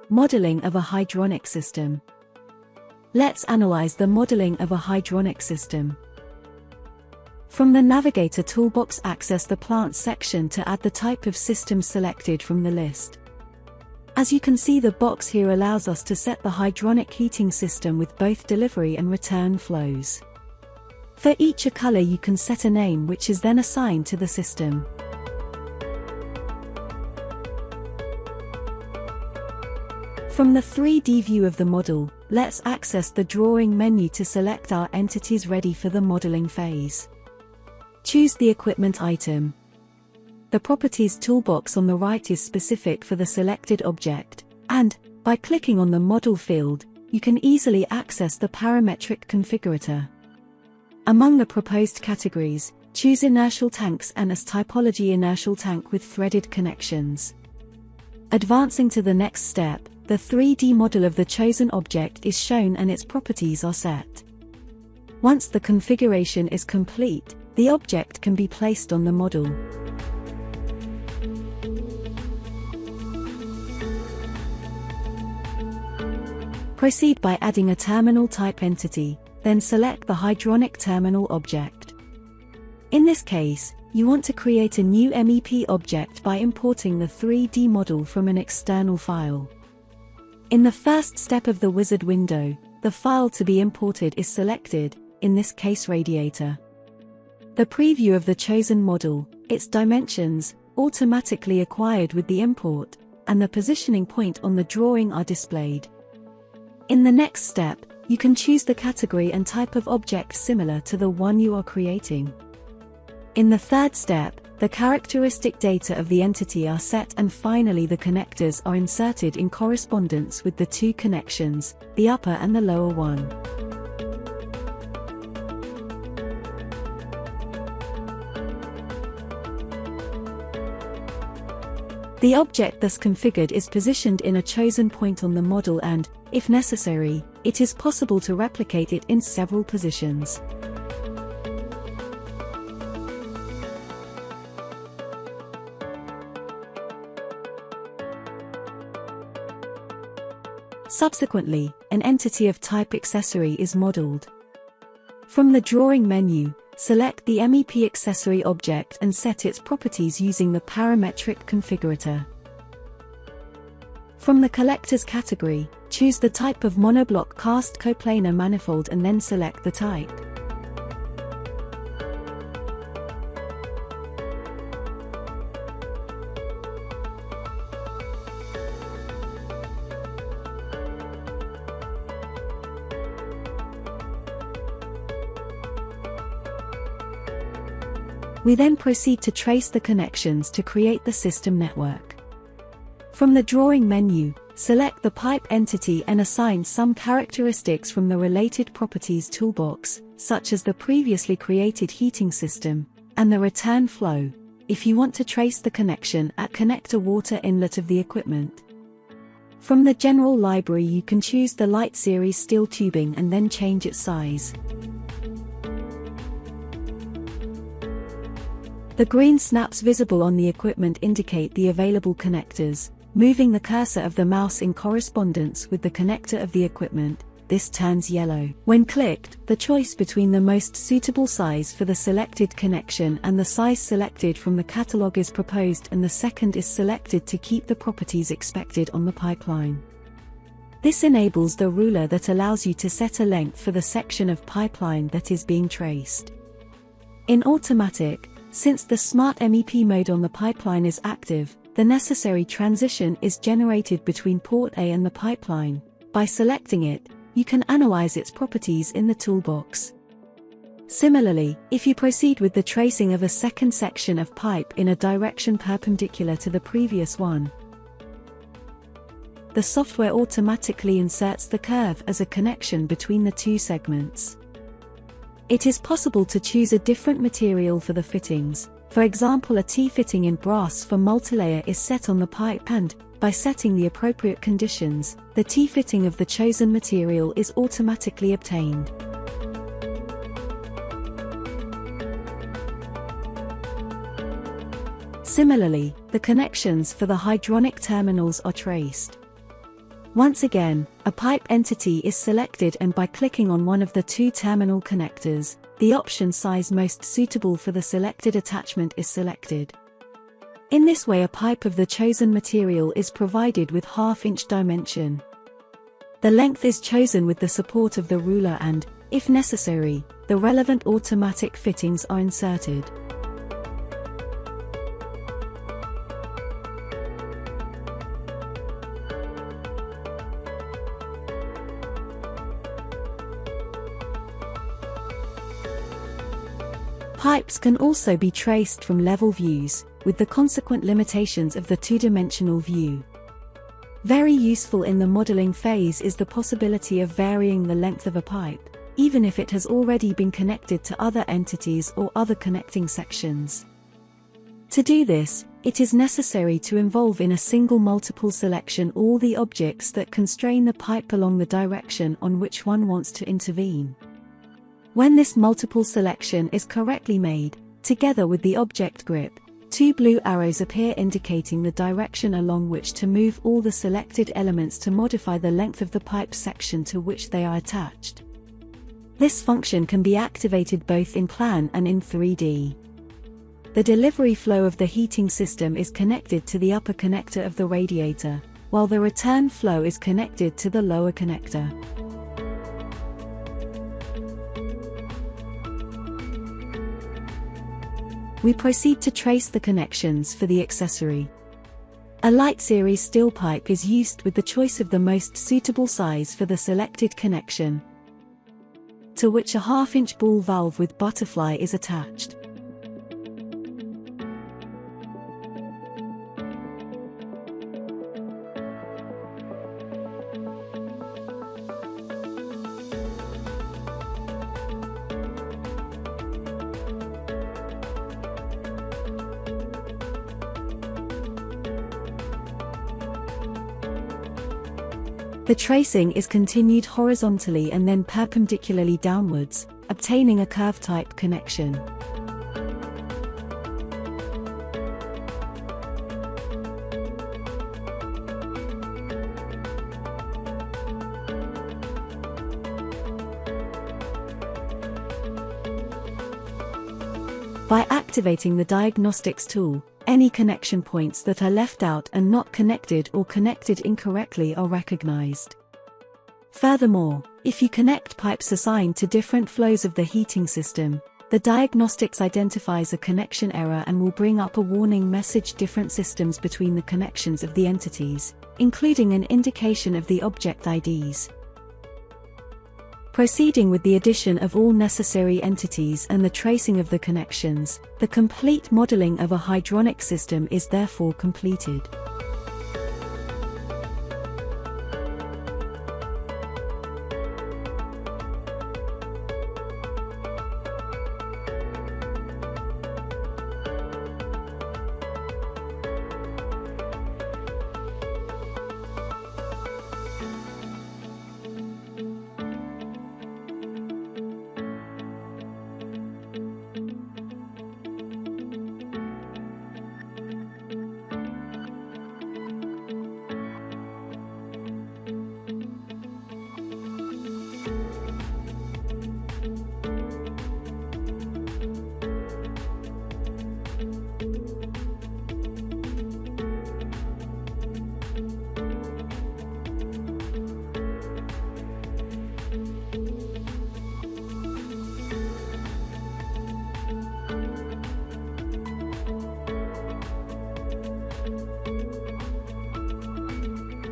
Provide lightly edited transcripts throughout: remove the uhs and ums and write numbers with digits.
Modeling of a hydronic system. Let's analyze the modeling of a hydronic system. From the Navigator toolbox, access the Plant section to add the type of system selected from the list. As you can see, the box here allows us to set the hydronic heating system with both delivery and return flows. For each color you can set a name which is then assigned to the system. From the 3D view of the model, let's access the drawing menu to select our entities ready for the modeling phase. Choose the equipment item. The Properties toolbox on the right is specific for the selected object, and, by clicking on the Model field, you can easily access the parametric configurator. Among the proposed categories, choose Inertial Tanks and as typology Inertial Tank with threaded connections. Advancing to the next step, the 3D model of the chosen object is shown and its properties are set. Once the configuration is complete, the object can be placed on the model. Proceed by adding a terminal type entity, then select the hydronic terminal object. In this case, you want to create a new MEP object by importing the 3D model from an external file. In the first step of the wizard window, the file to be imported is selected, in this case radiator. The preview of the chosen model, its dimensions, automatically acquired with the import, and the positioning point on the drawing are displayed. In the next step, you can choose the category and type of object similar to the one you are creating. In the third step, the characteristic data of the entity are set, and finally the connectors are inserted in correspondence with the two connections, the upper and the lower one. The object thus configured is positioned in a chosen point on the model and, if necessary, it is possible to replicate it in several positions. Subsequently, an entity of type accessory is modeled. From the drawing menu, select the MEP accessory object and set its properties using the parametric configurator. From the collectors category, choose the type of monoblock cast coplanar manifold and then select the type. We then proceed to trace the connections to create the system network. From the drawing menu, select the pipe entity and assign some characteristics from the related properties toolbox, such as the previously created heating system, and the return flow, if you want to trace the connection at connector water inlet of the equipment. From the general library you can choose the light series steel tubing and then change its size. The green snaps visible on the equipment indicate the available connectors. Moving the cursor of the mouse in correspondence with the connector of the equipment, this turns yellow. When clicked, the choice between the most suitable size for the selected connection and the size selected from the catalog is proposed, and the second is selected to keep the properties expected on the pipeline. This enables the ruler that allows you to set a length for the section of pipeline that is being traced. In automatic, since the Smart MEP mode on the pipeline is active, the necessary transition is generated between port A and the pipeline. By selecting it, you can analyze its properties in the toolbox. Similarly, if you proceed with the tracing of a second section of pipe in a direction perpendicular to the previous one, the software automatically inserts the curve as a connection between the two segments. It is possible to choose a different material for the fittings. For example, a T-fitting in brass for multilayer is set on the pipe and, by setting the appropriate conditions, the T-fitting of the chosen material is automatically obtained. Similarly, the connections for the hydronic terminals are traced. Once again, a pipe entity is selected, and by clicking on one of the two terminal connectors, the option size most suitable for the selected attachment is selected. In this way, a pipe of the chosen material is provided with half-inch dimension. The length is chosen with the support of the ruler and, if necessary, the relevant automatic fittings are inserted. Pipes can also be traced from level views, with the consequent limitations of the two-dimensional view. Very useful in the modeling phase is the possibility of varying the length of a pipe, even if it has already been connected to other entities or other connecting sections. To do this, it is necessary to involve in a single multiple selection all the objects that constrain the pipe along the direction on which one wants to intervene. When this multiple selection is correctly made, together with the object grip, two blue arrows appear indicating the direction along which to move all the selected elements to modify the length of the pipe section to which they are attached. This function can be activated both in plan and in 3D. The delivery flow of the heating system is connected to the upper connector of the radiator, while the return flow is connected to the lower connector. We proceed to trace the connections for the accessory. A light series steel pipe is used with the choice of the most suitable size for the selected connection, to which a half-inch ball valve with butterfly is attached. The tracing is continued horizontally and then perpendicularly downwards, obtaining a curve-type connection. By activating the Diagnostics tool, any connection points that are left out and not connected or connected incorrectly are recognized. Furthermore, if you connect pipes assigned to different flows of the heating system, the Diagnostics identifies a connection error and will bring up a warning message: different systems between the connections of the entities, including an indication of the object IDs. Proceeding with the addition of all necessary entities and the tracing of the connections, the complete modeling of a hydronic system is therefore completed.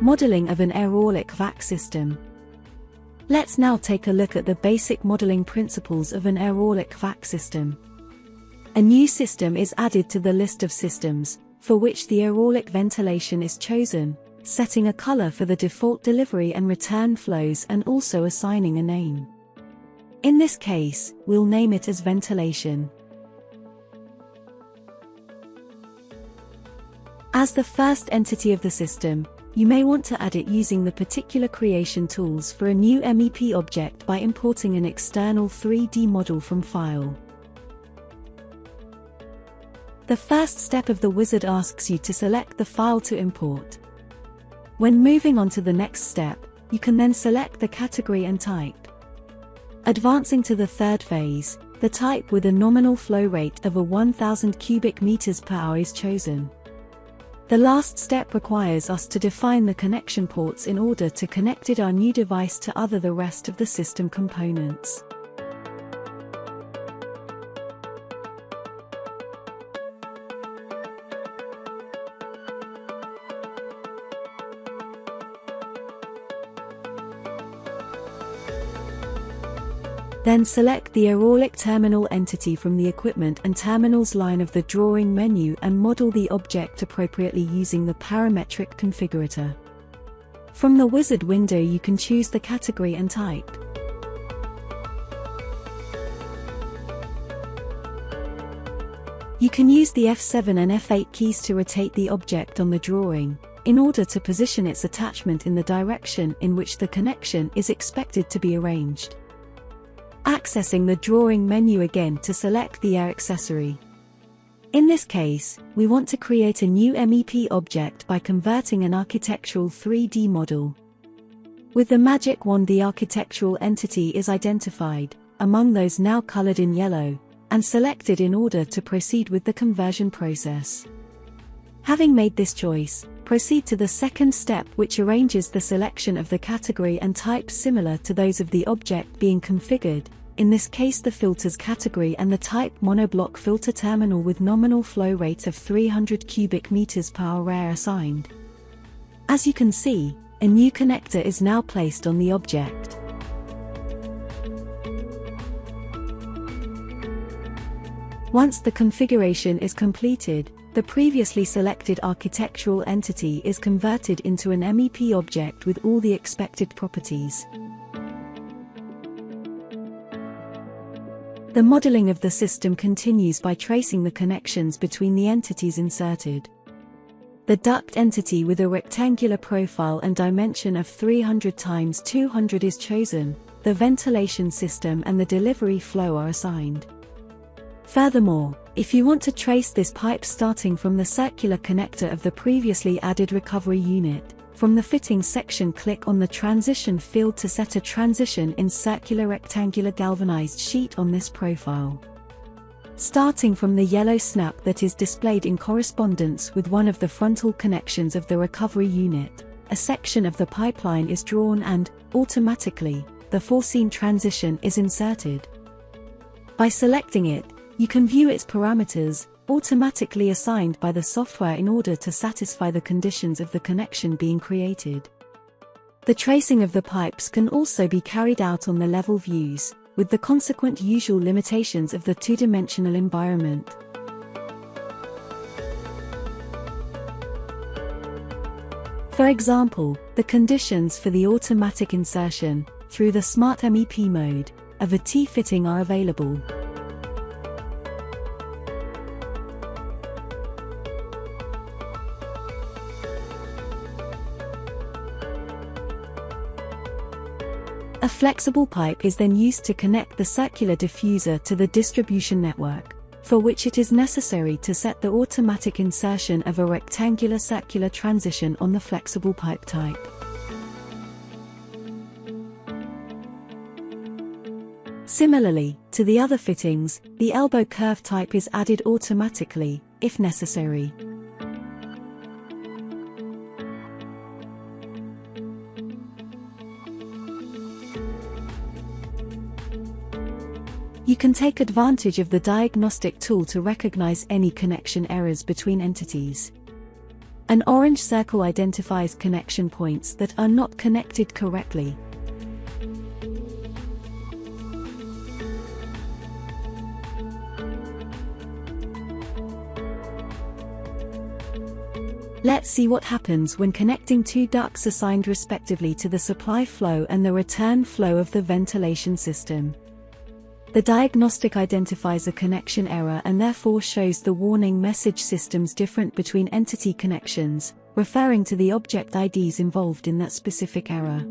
Modeling of an aerolic vac system. Let's now take a look at the basic modeling principles of an aerolic vac system. A new system is added to the list of systems, for which the aerolic ventilation is chosen, setting a color for the default delivery and return flows and also assigning a name. In this case, we'll name it as ventilation. As the first entity of the system, you may want to add it using the particular creation tools for a new MEP object by importing an external 3D model from File. The first step of the wizard asks you to select the file to import. When moving on to the next step, you can then select the category and type. Advancing to the third phase, the type with a nominal flow rate of 1000 cubic meters per hour is chosen. The last step requires us to define the connection ports in order to connect our new device to the rest of the system components. Then select the hydraulic terminal entity from the Equipment and Terminals line of the drawing menu and model the object appropriately using the parametric configurator. From the wizard window you can choose the category and type. You can use the F7 and F8 keys to rotate the object on the drawing, in order to position its attachment in the direction in which the connection is expected to be arranged. Accessing the drawing menu again to select the air accessory. In this case, we want to create a new MEP object by converting an architectural 3D model. With the magic wand, the architectural entity is identified, among those now colored in yellow, and selected in order to proceed with the conversion process. Having made this choice, proceed to the second step, which arranges the selection of the category and type similar to those of the object being configured, in this case the filters category and the type monoblock filter terminal with nominal flow rate of 300 cubic meters per hour are assigned. As you can see, a new connector is now placed on the object. Once the configuration is completed, the previously selected architectural entity is converted into an MEP object with all the expected properties. The modeling of the system continues by tracing the connections between the entities inserted. The duct entity with a rectangular profile and dimension of 300 × 200 is chosen, the ventilation system and the delivery flow are assigned. Furthermore, if you want to trace this pipe starting from the circular connector of the previously added recovery unit, from the fittings section click on the transition field to set a transition in circular rectangular galvanized sheet on this profile. Starting from the yellow snap that is displayed in correspondence with one of the frontal connections of the recovery unit, a section of the pipeline is drawn and, automatically, the foreseen transition is inserted. By selecting it, you can view its parameters, automatically assigned by the software in order to satisfy the conditions of the connection being created. The tracing of the pipes can also be carried out on the level views, with the consequent usual limitations of the two-dimensional environment. For example, the conditions for the automatic insertion, through the Smart MEP mode, of a T-fitting are available. A flexible pipe is then used to connect the circular diffuser to the distribution network, for which it is necessary to set the automatic insertion of a rectangular circular transition on the flexible pipe type. Similarly, to the other fittings, the elbow curve type is added automatically, if necessary. You can take advantage of the Diagnostic Tool to recognize any connection errors between entities. An orange circle identifies connection points that are not connected correctly. Let's see what happens when connecting two ducts assigned respectively to the supply flow and the return flow of the ventilation system. The diagnostic identifies a connection error and therefore shows the warning message systems different between entity connections, referring to the object IDs involved in that specific error.